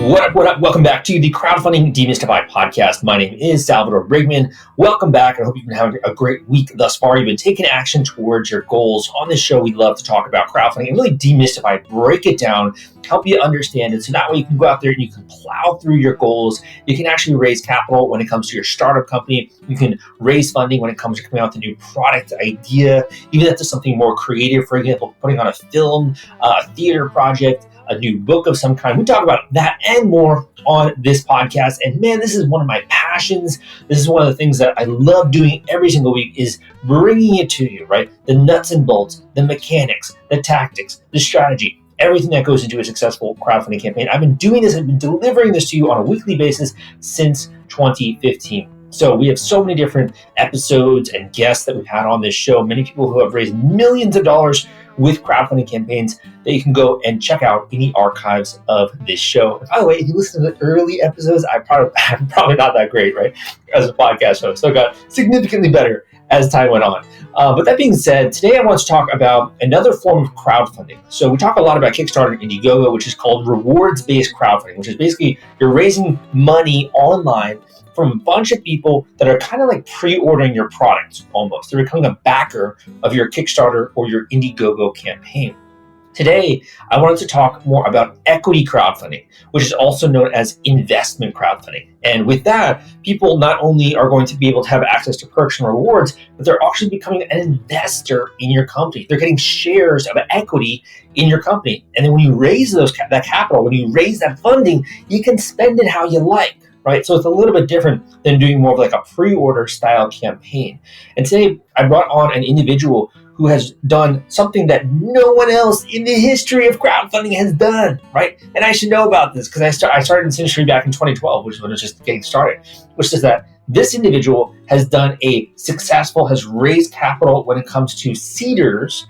What up? Welcome back to the Crowdfunding Demystified podcast. My name is Salvador Briggman. Welcome back. I hope you've been having a great week thus far. You've been taking action towards your goals. On this show, we love to talk about crowdfunding and really demystify, break it down, help you understand it. So that way you can go out there and you can plow through your goals. You can actually raise capital when it comes to your startup company. You can raise funding when it comes to coming out with a new product idea, even if it's something more creative, for example, putting on a film, a theater project, a new book of some kind. We talk about that and more on this podcast. And man, this is one of my passions. This is one of the things that I love doing every single week is bringing it to you, right? The nuts and bolts, the mechanics, the tactics, the strategy, everything that goes into a successful crowdfunding campaign. I've been doing this, I've been delivering this to you on a weekly basis since 2015. So we have so many different episodes and guests that we've had on this show, many people who have raised millions of dollars with crowdfunding campaigns that you can go and check out in the archives of this show. And by the way, if you listen to the early episodes, I'm probably not that great, right, as a podcast host. So I got significantly better as time went on. But that being said, today I want to talk about another form of crowdfunding. So we talk a lot about Kickstarter and Indiegogo, which is called rewards-based crowdfunding, which is basically you're raising money online from a bunch of people that are kind of like pre-ordering your product almost. They're becoming a backer of your Kickstarter or your Indiegogo campaign. Today, I wanted to talk more about equity crowdfunding, which is also known as investment crowdfunding. And with that, people not only are going to be able to have access to perks and rewards, but they're actually becoming an investor in your company. They're getting shares of equity in your company. And then when you raise that capital, when you raise that funding, you can spend it how you like. Right? So it's a little bit different than doing more of like a pre-order style campaign. And today I brought on an individual who has done something that no one else in the history of crowdfunding has done, right? And I should know about this because I started in this industry back in 2012, which is when it was just getting started, which is that this individual has has raised capital when it comes to Seedrs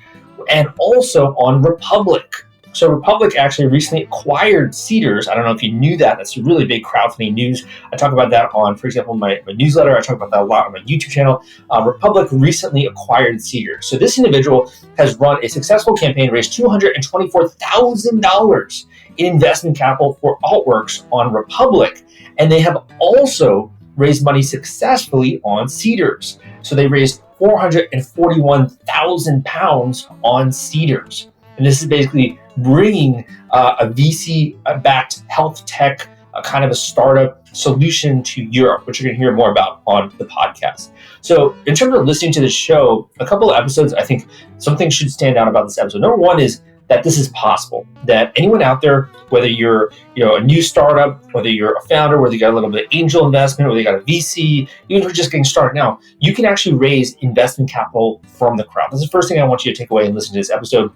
and also on Republic. So Republic actually recently acquired Seedrs. I don't know if you knew that. That's really big crowdfunding news. I talk about that on, for example, my newsletter. I talk about that a lot on my YouTube channel. Republic recently acquired Seedrs. So this individual has run a successful campaign, raised $224,000 in investment capital for Altworks on Republic. And they have also raised money successfully on Seedrs. So they raised £441,000 on Seedrs. And this is basically bringing a VC-backed health tech, kind of a startup solution to Europe, which you're going to hear more about on the podcast. So in terms of listening to the show, a couple of episodes, I think something should stand out about this episode. Number one is that this is possible, that anyone out there, whether you're a new startup, whether you're a founder, whether you got a little bit of angel investment, whether you got a VC, even if you're just getting started now, you can actually raise investment capital from the crowd. That's the first thing I want you to take away and listen to this episode.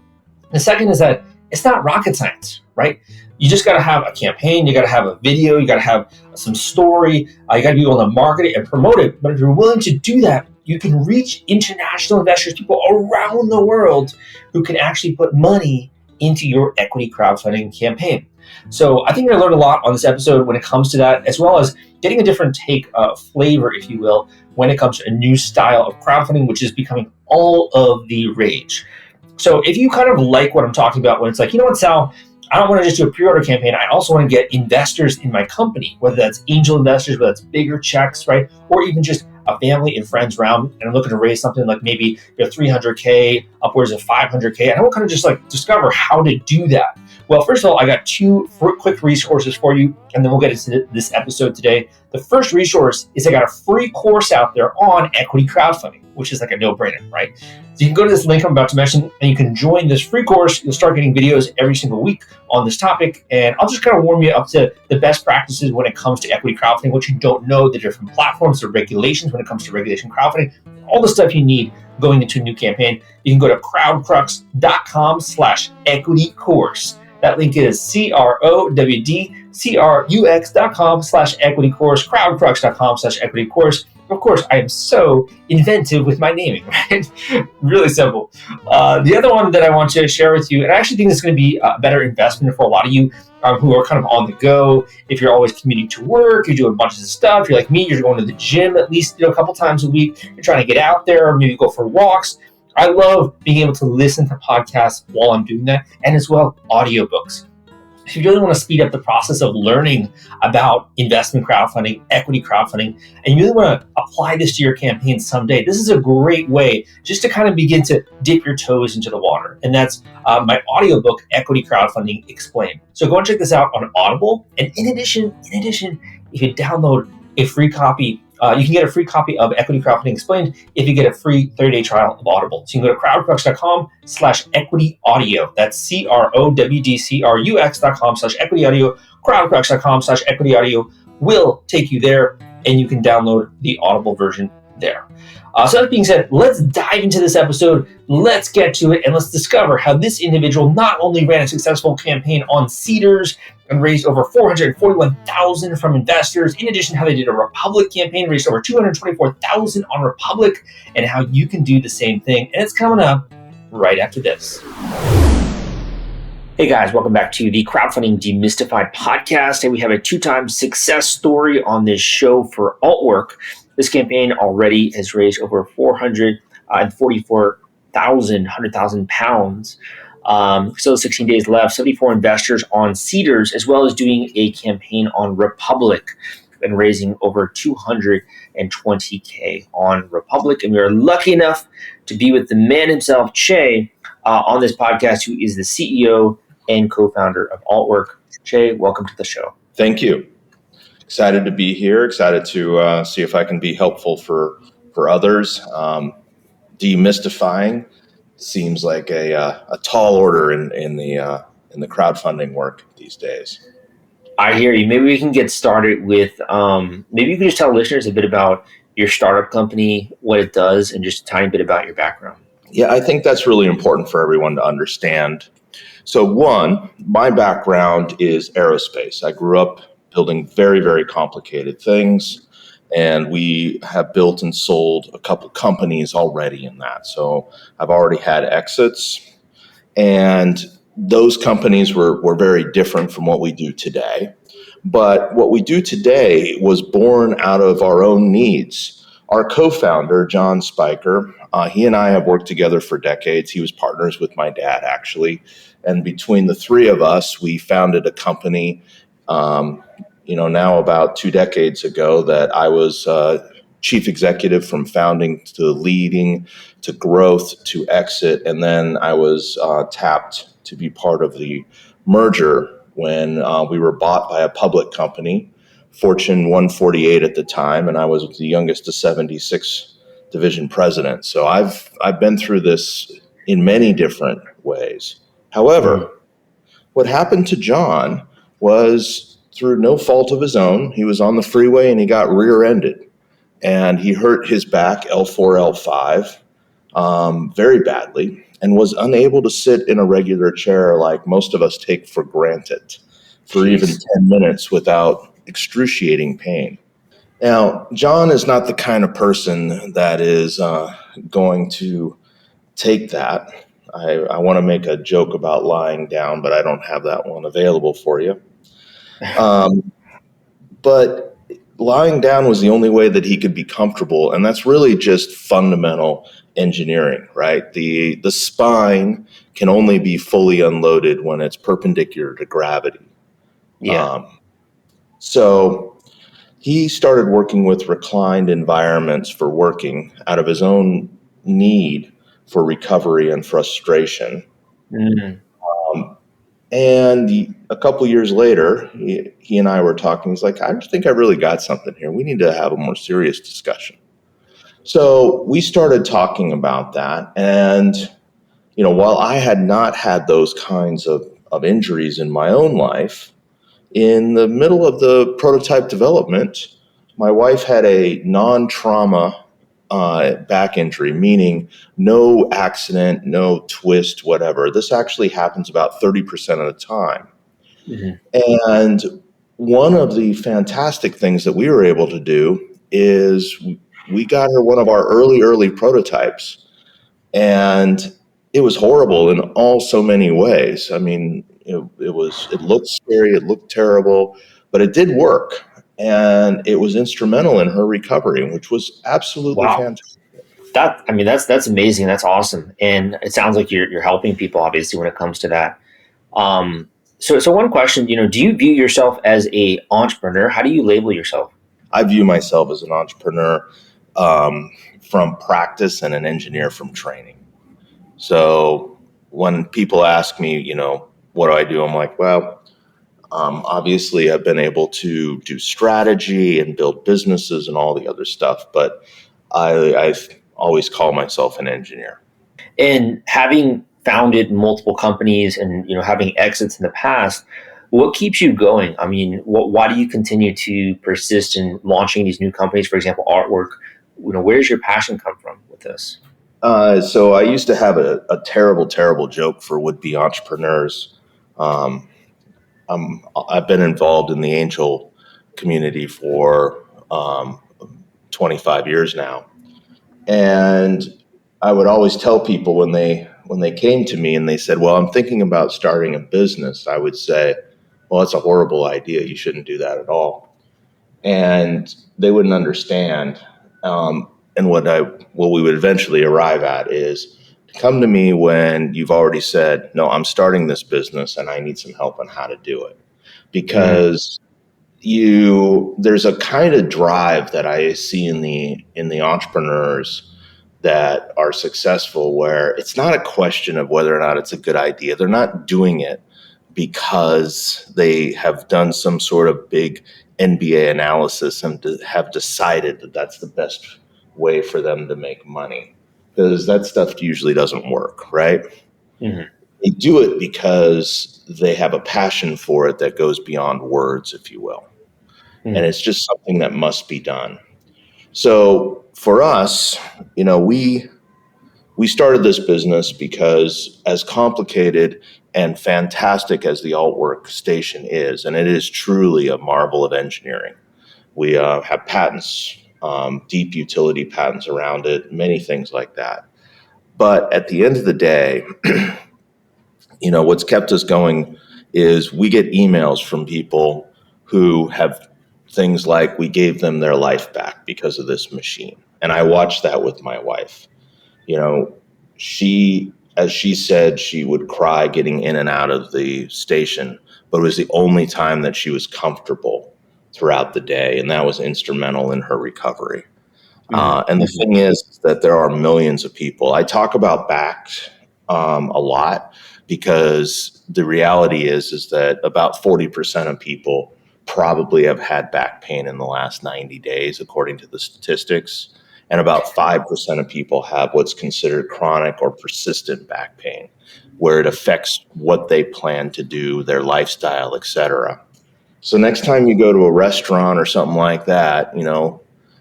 The second is that it's not rocket science, right? You just got to have a campaign, you got to have a video, you got to have some story, you got to be able to market it and promote it. But if you're willing to do that, you can reach international investors, people around the world who can actually put money into your equity crowdfunding campaign. So I think you're going to learn a lot on this episode when it comes to that, as well as getting a different take, flavor, if you will, when it comes to a new style of crowdfunding, which is becoming all of the rage. So if you kind of like what I'm talking about, when it's like, you know what, Sal, I don't want to just do a pre-order campaign. I also want to get investors in my company, whether that's angel investors, whether that's bigger checks, right? Or even just a family and friends round. And I'm looking to raise something like maybe $300K, upwards of $500K. And I want to kind of just like discover how to do that. Well, first of all, I got two quick resources for you, and then we'll get into this episode today. The first resource is I got a free course out there on equity crowdfunding, which is like a no-brainer, right? So you can go to this link I'm about to mention, and you can join this free course. You'll start getting videos every single week on this topic, and I'll just kind of warm you up to the best practices when it comes to equity crowdfunding, what you don't know, the different platforms, the regulations when it comes to regulation crowdfunding, all the stuff you need going into a new campaign. You can go to crowdcrux.com/equity course. That link is crowdcrux.com/equity course, crowdcrux.com/equity course. Of course, I am so inventive with my naming, right? Really simple. The other one that I want to share with you, and I actually think this is going to be a better investment for a lot of you who are kind of on the go. If you're always commuting to work, you're doing bunches of stuff, you're like me, you're going to the gym at least a couple times a week, you're trying to get out there, maybe go for walks. I love being able to listen to podcasts while I'm doing that, and as well, audiobooks. if you really want to speed up the process of learning about investment crowdfunding, equity crowdfunding, and you really want to apply this to your campaign someday, this is a great way just to kind of begin to dip your toes into the water. And that's my audiobook, Equity Crowdfunding Explained. So go and check this out on Audible. And in addition, if you download a free copy, you can get a free copy of Equity Crowdfunding Explained if you get a free 30-day trial of Audible. So you can go to crowdcrux.com/equityaudio. That's crowdcrux.com/equityaudio. Crowdcrux.com/equityaudio will take you there, and you can download the Audible version there. So that being said, let's dive into this episode. Let's get to it, and let's discover how this individual not only ran a successful campaign on Seedrs and raised over $441,000 from investors, in addition to how they did a Republic campaign, raised over $224,000 on Republic, and how you can do the same thing. And it's coming up right after this. Hey guys, welcome back to the Crowdfunding Demystified podcast. And we have a 2-time success story on this show for Altwork. This campaign already has raised over £100,000. Still 16 days left, 74 investors on Seedrs, as well as doing a campaign on Republic and raising over $220K on Republic. And we are lucky enough to be with the man himself, Che, on this podcast, who is the CEO and co-founder of Altwork. Che, welcome to the show. Thank you. Excited to be here. Excited to see if I can be helpful for others. Demystifying seems like a tall order in the crowdfunding work these days. I hear you. Maybe we can get started with maybe you can just tell listeners a bit about your startup company, what it does, and just a tiny bit about your background. Yeah, I think that's really important for everyone to understand. So one, my background is aerospace. I grew up building very, very complicated things, and we have built and sold a couple companies already in that. So I've already had exits, and those companies were very different from what we do today. But what we do today was born out of our own needs. Our co-founder, John Spiker, he and I have worked together for decades. He was partners with my dad, actually. And between the three of us, we founded a company now about 2 decades ago that I was chief executive, from founding to leading to growth to exit. And then I was tapped to be part of the merger when we were bought by a public company, Fortune 148 at the time, and I was the youngest of 76 division president. So I've been through this in many different ways. However, what happened to John was through no fault of his own. He was on the freeway and he got rear-ended, and he hurt his back, L4, L5, very badly, and was unable to sit in a regular chair like most of us take for granted for even 10 minutes without excruciating pain. Now, John is not the kind of person that is going to take that. I want to make a joke about lying down, but I don't have that one available for you. But lying down was the only way that he could be comfortable. And that's really just fundamental engineering, right? The spine can only be fully unloaded when it's perpendicular to gravity. Yeah. So he started working with reclined environments for working out of his own need for recovery and frustration. And a couple years later, he and I were talking. He's like, I think I really got something here. We need to have a more serious discussion. So we started talking about that. And, while I had not had those kinds of injuries in my own life, in the middle of the prototype development, my wife had a non-trauma back injury, meaning no accident, no twist, whatever. This actually happens about 30% of the time. And one of the fantastic things that we were able to do is we got her one of our early prototypes, and it was horrible in so many ways. I mean, it looked scary, it looked terrible, but it did work. And it was instrumental in her recovery, which was absolutely fantastic. That's amazing. That's awesome. And it sounds like you're helping people, obviously, when it comes to that. So one question, do you view yourself as a entrepreneur? How do you label yourself? I view myself as an entrepreneur from practice and an engineer from training. So when people ask me, what do I do? I'm like, well, obviously I've been able to do strategy and build businesses and all the other stuff, but I always call myself an engineer. And having founded multiple companies and having exits in the past, what keeps you going? I mean, why do you continue to persist in launching these new companies? For example, Altwork. Where does your passion come from with this? So I used to have a terrible, terrible joke for would-be entrepreneurs. Um, I've been involved in the angel community for 25 years now, and I would always tell people when they came to me and they said, "Well, I'm thinking about starting a business," I would say, "Well, that's a horrible idea. You shouldn't do that at all." And they wouldn't understand. And what we would eventually arrive at is come to me when you've already said, "No, I'm starting this business and I need some help on how to do it," because there's a kind of drive that I see in the entrepreneurs that are successful where it's not a question of whether or not it's a good idea. They're not doing it because they have done some sort of big NBA analysis and have decided that that's the best way for them to make money, because that stuff usually doesn't work, right? Mm-hmm. They do it because they have a passion for it that goes beyond words, if you will. Mm-hmm. And it's just something that must be done. So for us, we started this business because as complicated and fantastic as the Altwork station is, and it is truly a marvel of engineering, we have patents, deep utility patents around it, many things like that. But at the end of the day, what's kept us going is we get emails from people who have things like we gave them their life back because of this machine. And I watched that with my wife. As she said, she would cry getting in and out of the station, but it was the only time that she was comfortable throughout the day. And that was instrumental in her recovery. And the thing is that there are millions of people. I talk about back a lot because the reality is that about 40% of people probably have had back pain in the last 90 days, according to the statistics. And about 5% of people have what's considered chronic or persistent back pain, where it affects what they plan to do, their lifestyle, etc. So next time you go to a restaurant or something like that,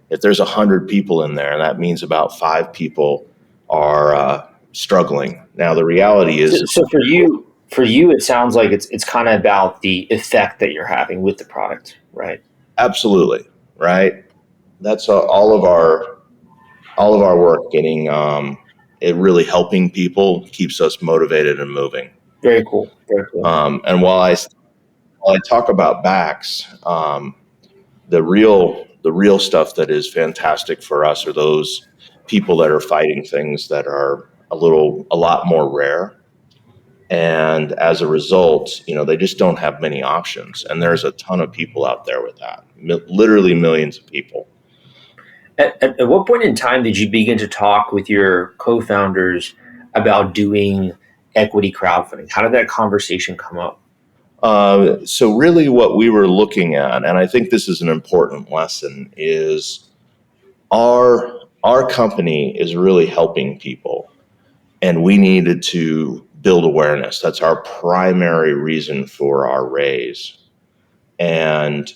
if there's 100 people in there, that means about 5 people are struggling. Now, the reality is... So for you, it sounds like it's kind of about the effect that you're having with the product, right? Absolutely, right? That's all of our work getting it really helping people keeps us motivated and moving. Very cool. Very cool. And while I talk about backs, the real stuff that is fantastic for us are those people that are fighting things that are a lot more rare. And as a result, they just don't have many options. And there's a ton of people out there with that, literally millions of people. At what point in time did you begin to talk with your co-founders about doing equity crowdfunding? How did that conversation come up? So really what we were looking at, and I think this is an important lesson, is our company is really helping people, and we needed to build awareness. That's our primary reason for our raise. And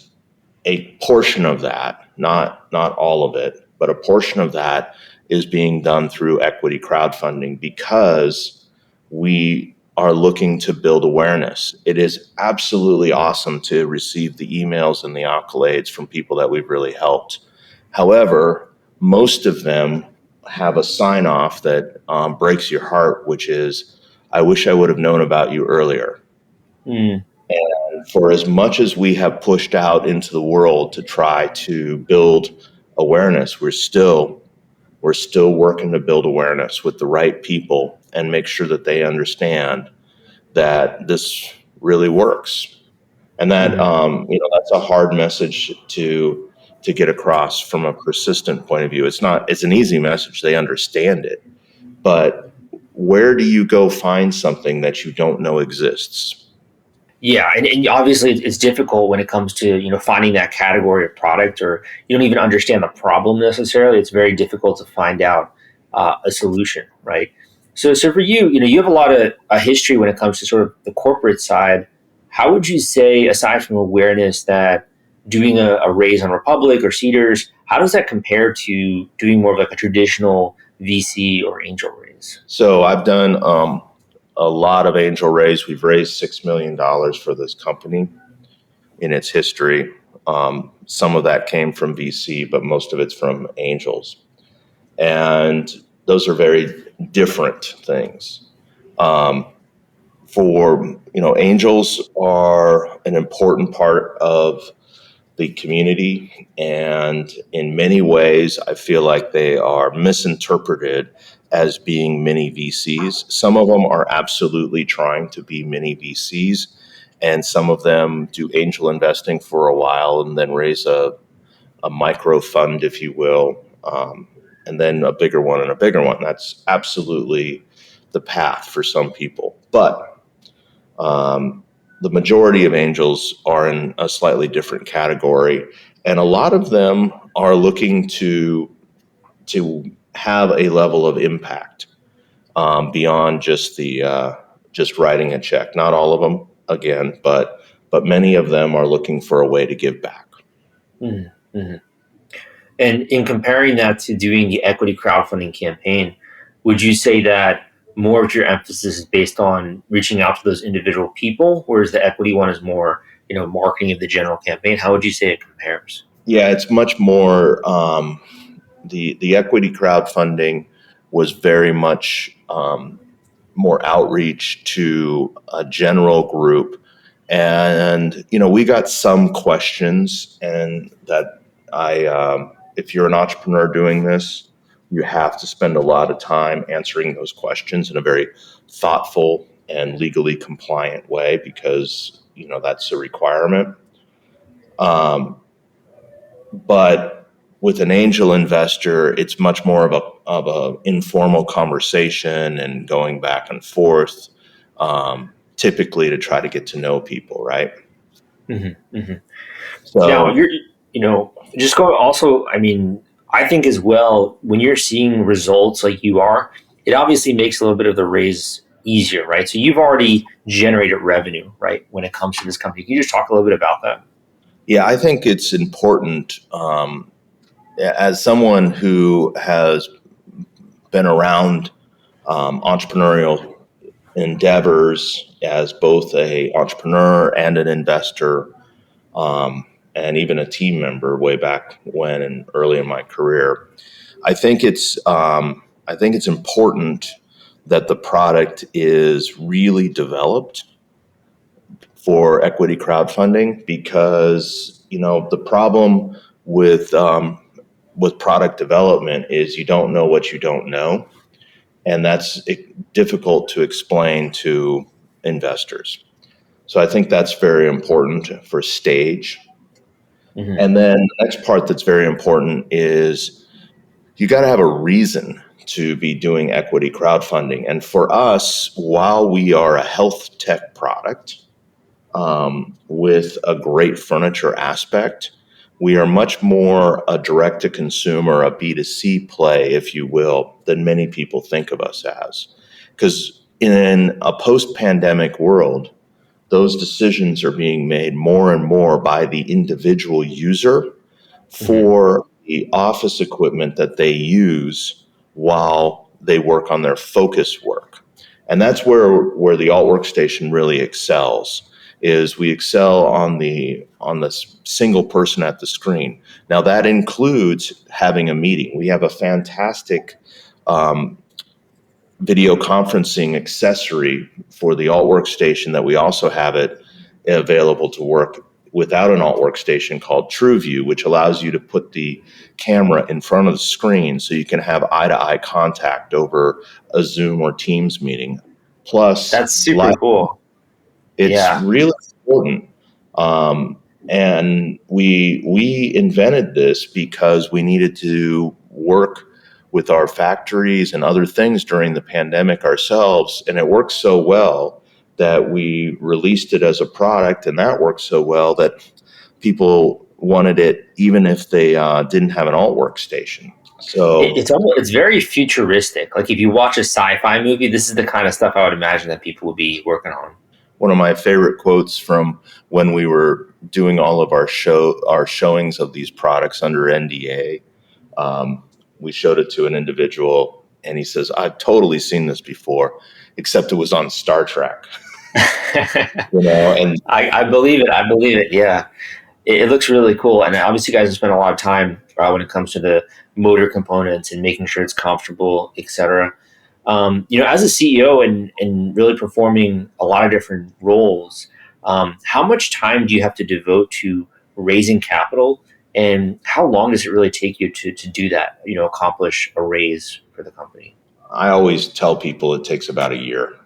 a portion of that, not all of it, but a portion of that is being done through equity crowdfunding because we are looking to build awareness. It is absolutely awesome to receive the emails and the accolades from people that we've really helped. However, most of them have a sign off that breaks your heart, which is, "I wish I would have known about you earlier." And for as much as we have pushed out into the world to try to build awareness, we're still working to build awareness with the right people and make sure that they understand that this really works. And that, that's a hard message to get across from a persistent point of view. It's an easy message. They understand it, but where do you go find something that you don't know exists? Yeah, and obviously it's difficult when it comes to finding that category of product, or you don't even understand the problem necessarily. It's very difficult to find out a solution, right? So for you have a lot of a history when it comes to sort of the corporate side. How would you say, aside from awareness, that doing a raise on Republic or Seedrs, how does that compare to doing more of like a traditional VC or angel raise? So I've done a lot of angel raise. We've raised $6 million for this company in its history. Some of that came from VC, but most of it's from angels. And those are very different things. Angels are an important part of the community, and in many ways, I feel like they are misinterpreted as being mini VCs. Some of them are absolutely trying to be mini VCs, and some of them do angel investing for a while and then raise a micro fund, if you will, and then a bigger one and a bigger one. That's absolutely the path for some people. But the majority of angels are in a slightly different category, and a lot of them are looking to have a level of impact beyond just just writing a check. Not all of them, again, but many of them are looking for a way to give back. Mm-hmm. And in comparing that to doing the equity crowdfunding campaign, would you say that more of your emphasis is based on reaching out to those individual people, whereas the equity one is more, marketing of the general campaign? How would you say it compares? Yeah, it's much more. The equity crowdfunding was very much more outreach to a general group, and we got some questions, and that if you're an entrepreneur doing this, you have to spend a lot of time answering those questions in a very thoughtful and legally compliant way, because that's a requirement. But with an angel investor, it's much more of a informal conversation and going back and forth, typically to try to get to know people, right? Mm-hmm. Mm-hmm. So Now, just go also, I think as well, when you're seeing results like you are, it obviously makes a little bit of the raise easier, right? So you've already generated revenue, right, when it comes to this company. Can you just talk a little bit about that? yeah, I think it's important, as someone who has been around entrepreneurial endeavors as both a entrepreneur and an investor, and even a team member way back when and early in my career. I think it's important that the product is really developed for equity crowdfunding, because the problem with product development is you don't know what you don't know, and that's difficult to explain to investors. So I think that's very important for stage. Mm-hmm. And then the next part that's very important is you got to have a reason to be doing equity crowdfunding. And for us, while we are a health tech product with a great furniture aspect, we are much more a direct-to-consumer, a B2C play, if you will, than many people think of us as. Because in a post-pandemic world, those decisions are being made more and more by the individual user for the office equipment that they use while they work on their focus work. And that's where the Altwork station really excels. Is we excel on the single person at the screen. Now that includes having a meeting. We have a fantastic video conferencing accessory for the Altwork station that we also have it available to work without an Altwork station, called TrueView, which allows you to put the camera in front of the screen so you can have eye-to-eye contact over a Zoom or Teams meeting. Plus, that's super cool. It's Yeah. really important. And we invented this because we needed to work with our factories and other things during the pandemic ourselves. And it worked so well that we released it as a product, and that worked so well that people wanted it even if they didn't have an Altwork station. So It's very futuristic. Like if you watch a sci-fi movie, this is the kind of stuff I would imagine that people would be working on. one of my favorite quotes from when we were doing all of our showings of these products under NDA, we showed it to an individual, and he says, "I've totally seen this before, except it was on Star Trek." And I believe it. I believe it. Yeah. It looks really cool. And obviously, you guys have spent a lot of time when it comes to the motor components and making sure it's comfortable, et cetera. As a CEO and really performing a lot of different roles, how much time do you have to devote to raising capital? And how long does it really take you to do that, accomplish a raise for the company? I always tell people it takes about a year.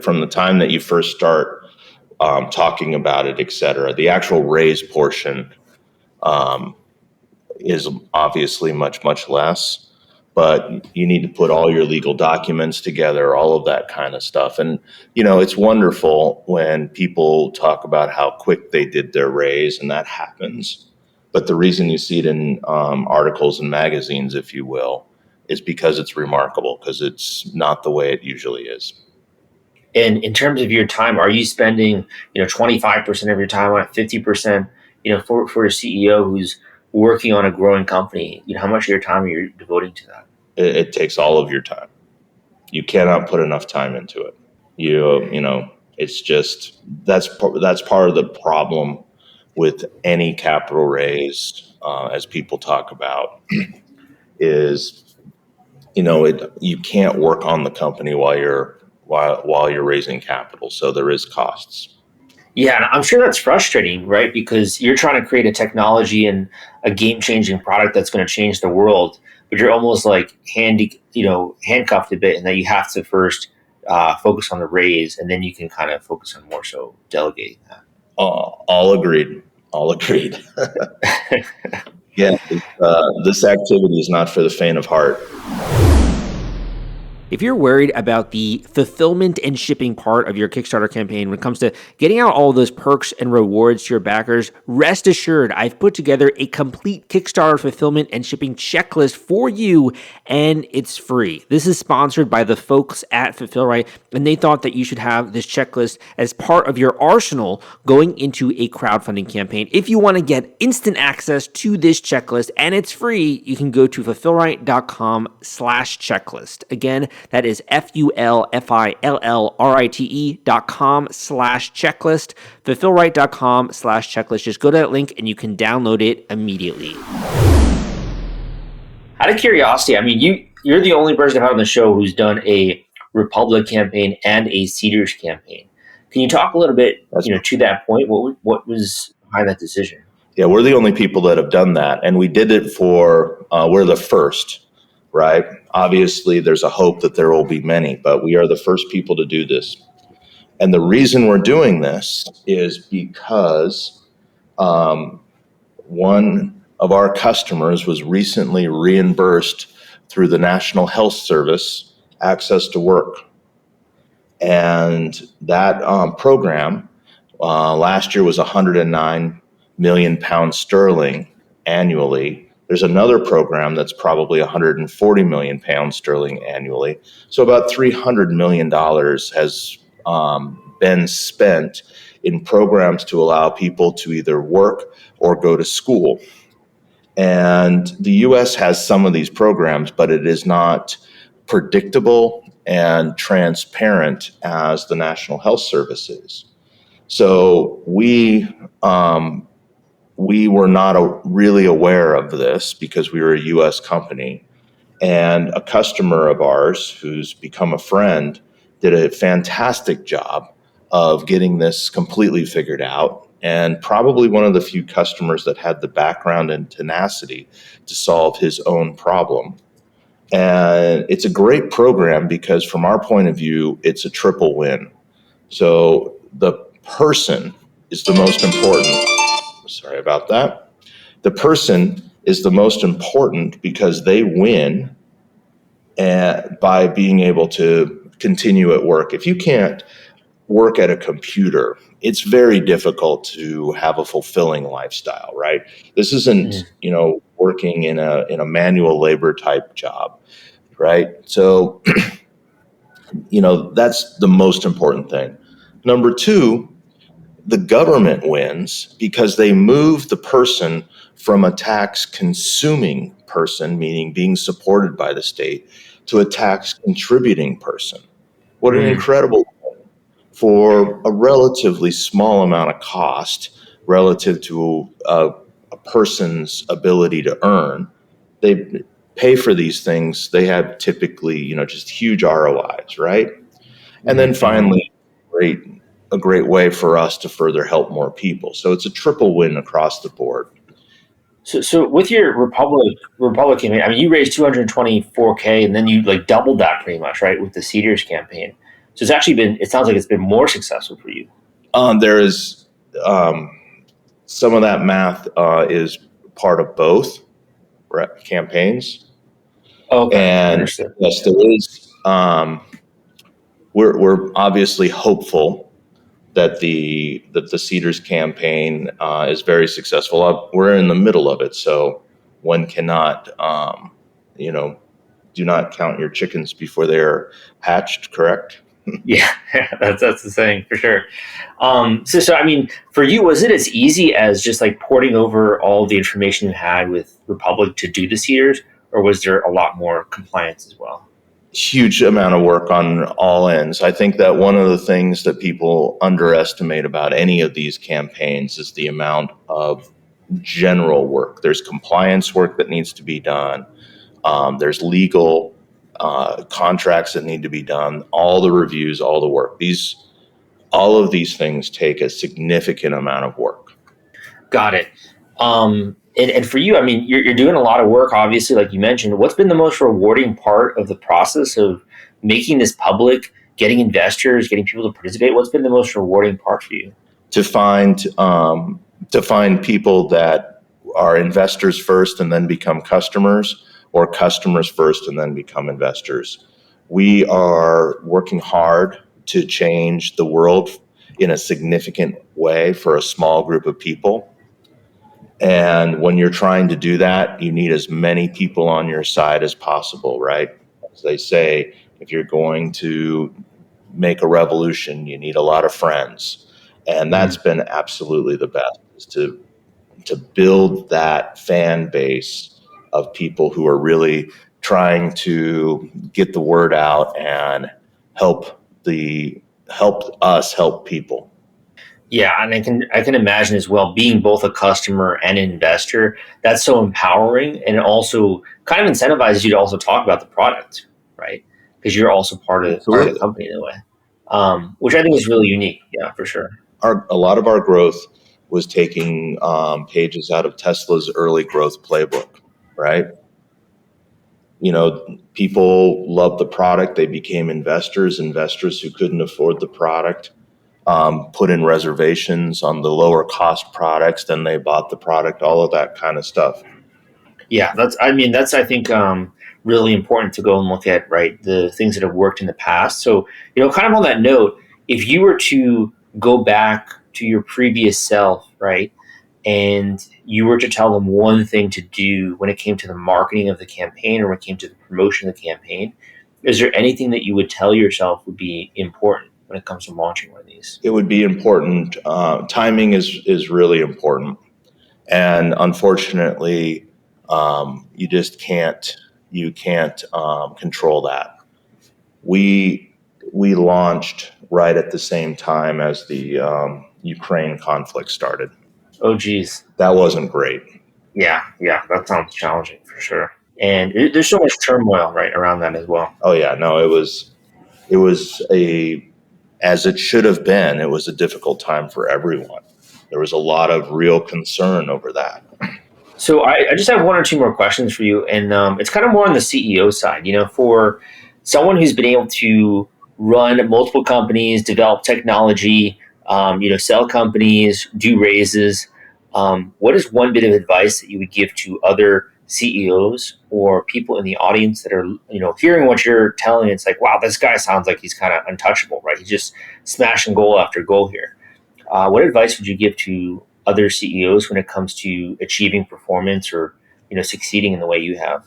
From the time that you first start talking about it, et cetera, the actual raise portion is obviously much, much less. But you need to put all your legal documents together, all of that kind of stuff. And, it's wonderful when people talk about how quick they did their raise, and that happens. But the reason you see it in articles and magazines, if you will, is because it's remarkable, because it's not the way it usually is. And in terms of your time, are you spending, 25% of your time on it, 50%, for a CEO who's working on a growing company, how much of your time are you devoting to that? It takes all of your time. You cannot put enough time into it. It's just that's part of the problem with any capital raise, as people talk about, is you can't work on the company while you're raising capital. So there is costs. Yeah, and I'm sure that's frustrating, right? Because you're trying to create a technology and a game-changing product that's going to change the world, but you're almost like handcuffed a bit, and that you have to first focus on the raise, and then you can kind of focus on more so delegating that. All agreed. All agreed. Yeah, this activity is not for the faint of heart. If you're worried about the fulfillment and shipping part of your Kickstarter campaign when it comes to getting out all those perks and rewards to your backers, rest assured I've put together a complete Kickstarter fulfillment and shipping checklist for you, and it's free. This is sponsored by the folks at Fulfillrite, and they thought that you should have this checklist as part of your arsenal going into a crowdfunding campaign. If you want to get instant access to this checklist, and it's free, you can go to fulfillrite.com/checklist. Again, that is fulfillrite.com/checklist, fulfillrite.com/checklist. Just go to that link and you can download it immediately. Out of curiosity, I mean, you're the only person I've had on the show who's done a Republic campaign and a Seedrs campaign. Can you talk a little bit, to that point? What was behind that decision? Yeah, we're the only people that have done that, and we did it we're the first. Right? Obviously, there's a hope that there will be many, but we are the first people to do this. And the reason we're doing this is because one of our customers was recently reimbursed through the National Health Service Access to Work. And that program last year was 109 million pounds sterling annually. There's another program that's probably 140 million pounds sterling annually. So about $300 million has been spent in programs to allow people to either work or go to school. And the U.S. has some of these programs, but it is not predictable and transparent as the National Health Service is. So we were not really aware of this because we were a U.S. company, and a customer of ours who's become a friend did a fantastic job of getting this completely figured out, and probably one of the few customers that had the background and tenacity to solve his own problem. And it's a great program because from our point of view, it's a triple win. So the person is the most important. Sorry about that. The person is the most important because they win by being able to continue at work. If you can't work at a computer, it's very difficult to have a fulfilling lifestyle, right? This isn't, working in a manual labor type job, right? So, that's the most important thing. Number two, the government wins because they move the person from a tax consuming person, meaning being supported by the state, to a tax contributing person. What an incredible thing. For a relatively small amount of cost relative to a person's ability to earn, they pay for these things. They have typically, just huge ROIs, right? And then finally, a great way for us to further help more people. So it's a triple win across the board. So with your Republic campaign, I mean, you raised $224K, and then you doubled that pretty much, right, with the Seedrs campaign. So it's actually it sounds like it's been more successful for you. There is some of that math is part of both campaigns. Okay, and understood. Yes, there is. We're obviously hopeful that the Seedrs campaign is very successful. We're in the middle of it, so one cannot, do not count your chickens before they're hatched. Correct? Yeah, that's the saying for sure. So I mean, for you, was it as easy as just porting over all the information you had with Republic to do the Seedrs, or was there a lot more compliance as well? Huge amount of work on all ends. I think that one of the things that people underestimate about any of these campaigns is the amount of general work. There's compliance work that needs to be done. There's legal contracts that need to be done. All the reviews, all the work. All of these things take a significant amount of work. Got it. And for you, I mean, you're doing a lot of work, obviously, like you mentioned. What's been the most rewarding part of the process of making this public, getting investors, getting people to participate? What's been the most rewarding part for you? To find people that are investors first and then become customers, or customers first and then become investors. We are working hard to change the world in a significant way for a small group of people. And when you're trying to do that, you need as many people on your side as possible, right? As they say, if you're going to make a revolution, you need a lot of friends. And that's been absolutely the best, is to build that fan base of people who are really trying to get the word out and help us help people. Yeah, and I can imagine as well, being both a customer and an investor, that's so empowering, and it also kind of incentivizes you to also talk about the product, right? Because you're also part of the company in a way, which I think is really unique. Yeah, for sure. A lot of our growth was taking pages out of Tesla's early growth playbook, right? People loved the product. They became investors who couldn't afford the product. Put in reservations on the lower cost products, then they bought the product, all of that kind of stuff. Yeah, that's I think really important to go and look at, right? The things that have worked in the past. So, kind of on that note, if you were to go back to your previous self, right, and you were to tell them one thing to do when it came to the marketing of the campaign or when it came to the promotion of the campaign, is there anything that you would tell yourself would be important when it comes to launching one of these? It would be important. Timing is really important. And unfortunately, you just can't control that. We launched right at the same time as the Ukraine conflict started. Oh, geez. That wasn't great. Yeah, that sounds challenging for sure. And there's so much turmoil right around that as well. Oh yeah, no, it was as it should have been. It was a difficult time for everyone. There was a lot of real concern over that. So I just have one or two more questions for you, and it's kind of more on the CEO side. For someone who's been able to run multiple companies, develop technology, sell companies, do raises. What is one bit of advice that you would give to other CEOs or people in the audience that are, hearing what you're telling? It's like, wow, this guy sounds like he's kind of untouchable, right? He's just smashing goal after goal here. What advice would you give to other CEOs when it comes to achieving performance or, succeeding in the way you have?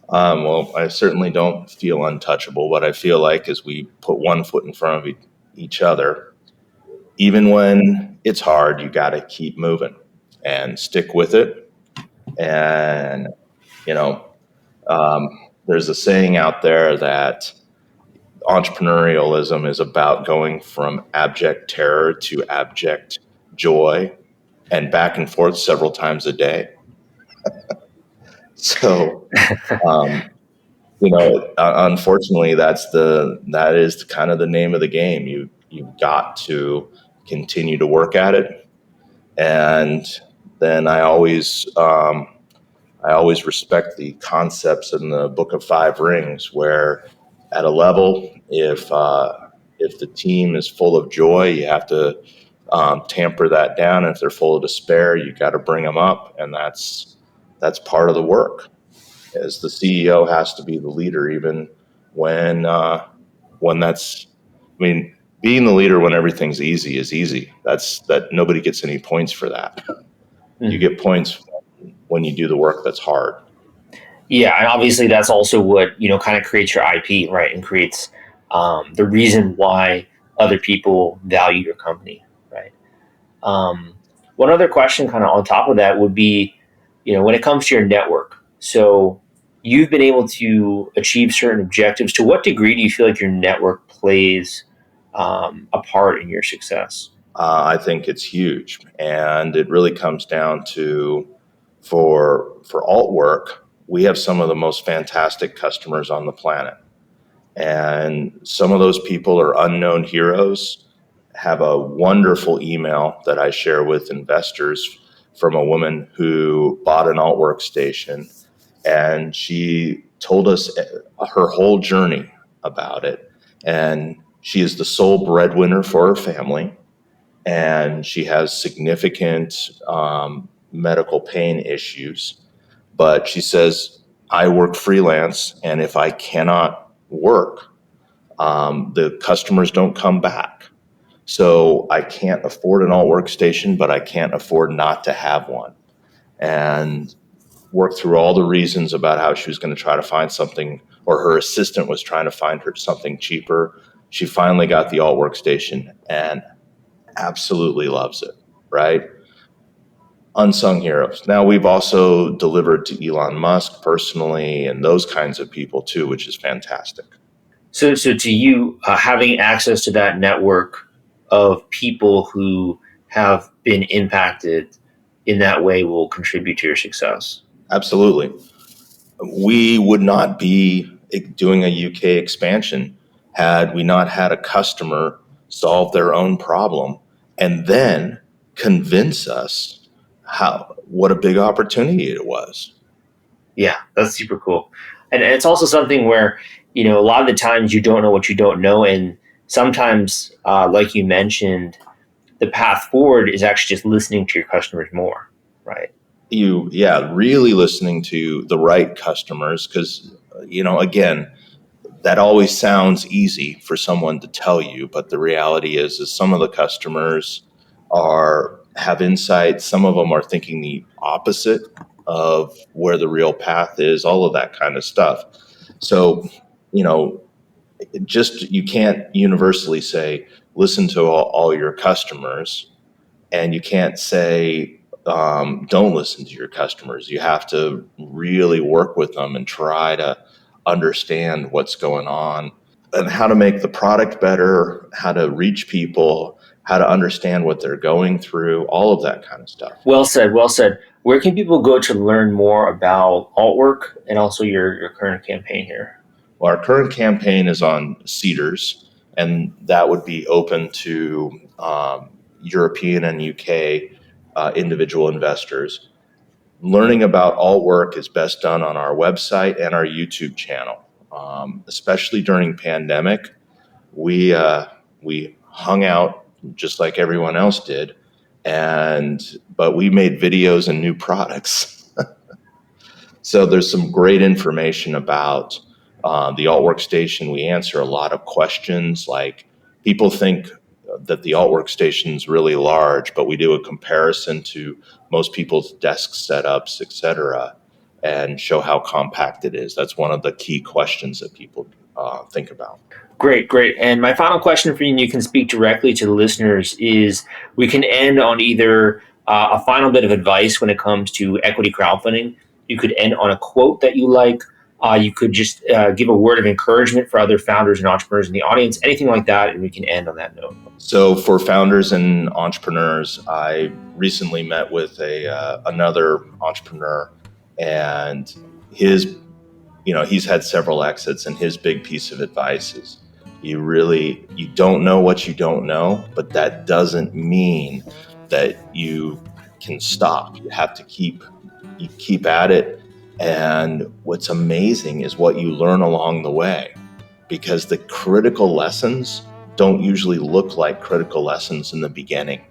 Well, I certainly don't feel untouchable. What I feel like is we put one foot in front of each other. Even when it's hard, you got to keep moving and stick with it. And, there's a saying out there that entrepreneurialism is about going from abject terror to abject joy and back and forth several times a day. So, unfortunately, that is kind of the name of the game. You've got to continue to work at it, and then I always respect the concepts in the Book of Five Rings, where at a level, if the team is full of joy, you have to tamper that down. If they're full of despair, you got to bring them up, and that's part of the work. As the CEO has to be the leader, even when that's, being the leader when everything's easy is easy. That nobody gets any points for that. You get points when you do the work that's hard. Yeah, and obviously that's also what kind of creates your IP, right, and creates the reason why other people value your company, right? One other question, kind of on top of that, would be, when it comes to your network. So you've been able to achieve certain objectives. To what degree do you feel like your network plays a part in your success? I think it's huge, and it really comes down to for Altwork, we have some of the most fantastic customers on the planet, and some of those people are unknown heroes. Have a wonderful email that I share with investors from a woman who bought an Altwork station, and she told us her whole journey about it. And she is the sole breadwinner for her family, and she has significant medical pain issues. But she says, I work freelance, and if I cannot work, the customers don't come back. So I can't afford an alt workstation, but I can't afford not to have one. And worked through all the reasons about how she was going to try to find something, or her assistant was trying to find her something cheaper. She finally got the alt workstation and absolutely loves it, right? Unsung heroes. Now, we've also delivered to Elon Musk personally and those kinds of people too, which is fantastic. So to you, having access to that network of people who have been impacted in that way will contribute to your success. Absolutely. We would not be doing a UK expansion had we not had a customer solve their own problem and then convince us what a big opportunity it was. Yeah, that's super cool. And it's also something where, a lot of the times you don't know what you don't know. And sometimes, like you mentioned, the path forward is actually just listening to your customers more, right? Really listening to the right customers, because, again, that always sounds easy for someone to tell you, but the reality is some of the customers have insights. Some of them are thinking the opposite of where the real path is, all of that kind of stuff. So, you can't universally say, listen to all your customers, and you can't say, don't listen to your customers. You have to really work with them and try to understand what's going on and how to make the product better, how to reach people, how to understand what they're going through, all of that kind of stuff. Well said, well said. Where can people go to learn more about Altwork and also your current campaign here? Well, our current campaign is on Seedrs, and that would be open to European and UK individual investors. Learning about Altwork is best done on our website and our YouTube channel. Especially during pandemic, we hung out just like everyone else did. But we made videos and new products. So there's some great information about the Altwork station. We answer a lot of questions. Like, people think that the Altwork station is really large, but we do a comparison to most people's desk setups, et cetera, and show how compact it is. That's one of the key questions that people think about. Great. And my final question for you, and you can speak directly to the listeners, is we can end on either a final bit of advice when it comes to equity crowdfunding. You could end on a quote that you like. You could just give a word of encouragement for other founders and entrepreneurs in the audience, anything like that, and we can end on that note. So for founders and entrepreneurs, I recently met with another entrepreneur, and he's had several exits, and his big piece of advice is you don't know what you don't know, but that doesn't mean that you can stop. You have to keep at it. And what's amazing is what you learn along the way, because the critical lessons don't usually look like critical lessons in the beginning.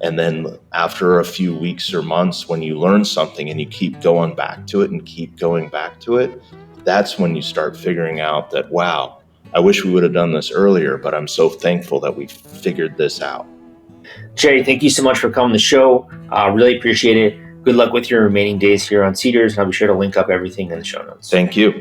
And then after a few weeks or months, when you learn something and you keep going back to it, that's when you start figuring out that, wow, I wish we would have done this earlier, but I'm so thankful that we figured this out. Jay, thank you so much for coming to the show. Really appreciate it. Good luck with your remaining days here on Seedrs, and I'll be sure to link up everything in the show notes. Thank you.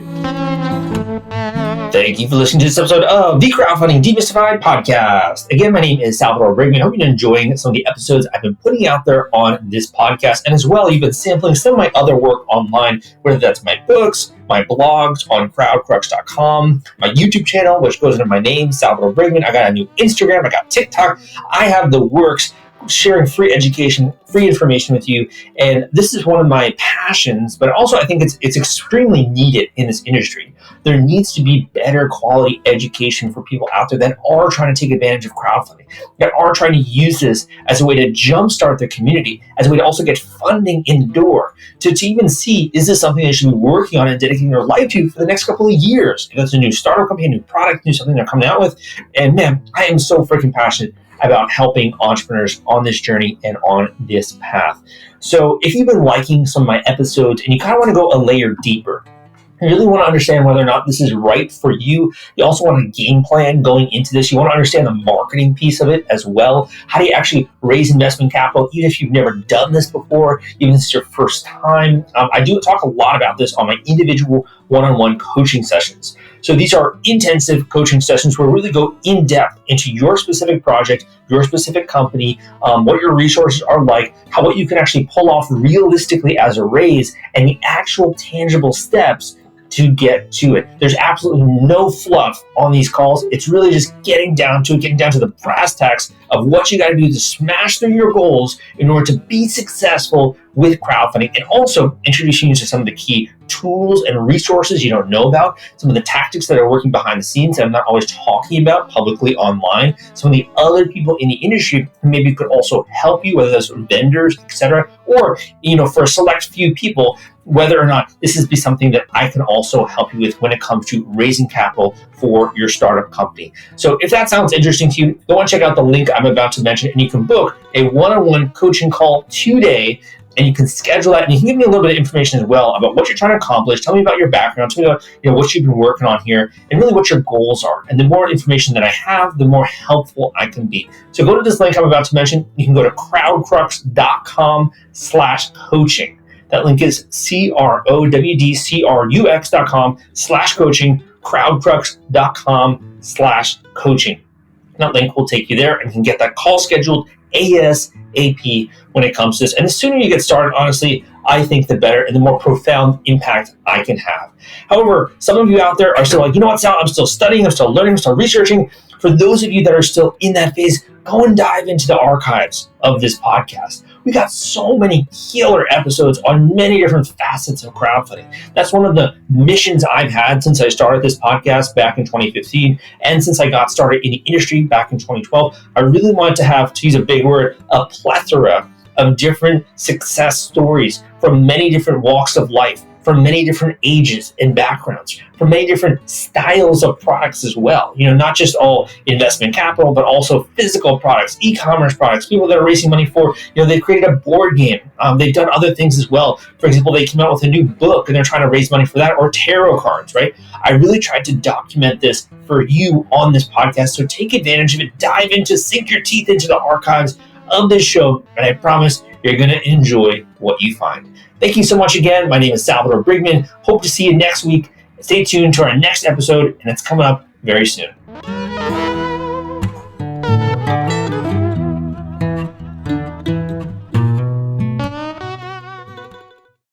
Thank you for listening to this episode of the Crowdfunding Demystified podcast. Again, my name is Salvador Briggman. I hope you're enjoying some of the episodes I've been putting out there on this podcast. And as well, you've been sampling some of my other work online, whether that's my books, my blogs on crowdcrux.com, my YouTube channel, which goes under my name, Salvador Briggman. I got a new Instagram. I got TikTok. I have the works, sharing free education, free information with you. And this is one of my passions, but also I think it's extremely needed in this industry. There needs to be better quality education for people out there that are trying to take advantage of crowdfunding, that are trying to use this as a way to jumpstart their community, as a way to also get funding in the door, to even see, is this something they should be working on and dedicating their life to for the next couple of years? If it's a new startup company, a new product, new something they're coming out with. And man, I am so freaking passionate about helping entrepreneurs on this journey and on this path. So if you've been liking some of my episodes and you kind of want to go a layer deeper, you really want to understand whether or not this is right for you. You also want a game plan going into this. You want to understand the marketing piece of it as well. How do you actually raise investment capital, even if you've never done this before, even if it's your first time? I do talk a lot about this on my individual one-on-one coaching sessions. So these are intensive coaching sessions where we really go in depth into your specific project, your specific company, what your resources are like, what you can actually pull off realistically as a raise, and the actual tangible steps to get to it. There's absolutely no fluff on these calls. It's really just getting down to the brass tacks of what you got to do to smash through your goals in order to be successful with crowdfunding, and also introducing you to some of the key tools and resources you don't know about, some of the tactics that are working behind the scenes that I'm not always talking about publicly online, some of the other people in the industry who maybe could also help you, whether that's vendors, etc., or for a select few people, whether or not this is something that I can also help you with when it comes to raising capital for your startup company. So if that sounds interesting to you, go and check out the link I'm about to mention, and you can book a one-on-one coaching call today, and you can schedule that, and you can give me a little bit of information as well about what you're trying to accomplish. Tell me about your background, tell me about what you've been working on here, and really what your goals are. And the more information that I have, the more helpful I can be. So go to this link I'm about to mention. You can go to crowdcrux.com/coaching. That link is crowdcrux.com/coaching, crowdcrux.com/coaching. That link will take you there, and you can get that call scheduled ASAP when it comes to this. And the sooner you get started, honestly, I think the better and the more profound impact I can have. However, some of you out there are still like, you know what, Sal, I'm still studying, I'm still learning, I'm still researching. For those of you that are still in that phase, go and dive into the archives of this podcast. We got so many killer episodes on many different facets of crowdfunding. That's one of the missions I've had since I started this podcast back in 2015, and since I got started in the industry back in 2012. I really wanted to have, to use a big word, a plethora of different success stories from many different walks of life, from many different ages and backgrounds, from many different styles of products as well. Not just all investment capital, but also physical products, e-commerce products, people that are raising money for, they've created a board game. They've done other things as well. For example, they came out with a new book and they're trying to raise money for that, or tarot cards, right? I really tried to document this for you on this podcast. So take advantage of it, dive into, sink your teeth into the archives of this show, and I promise you're going to enjoy what you find. Thank you so much again. My name is Salvador Briggman. Hope to see you next week. Stay tuned to our next episode, and it's coming up very soon.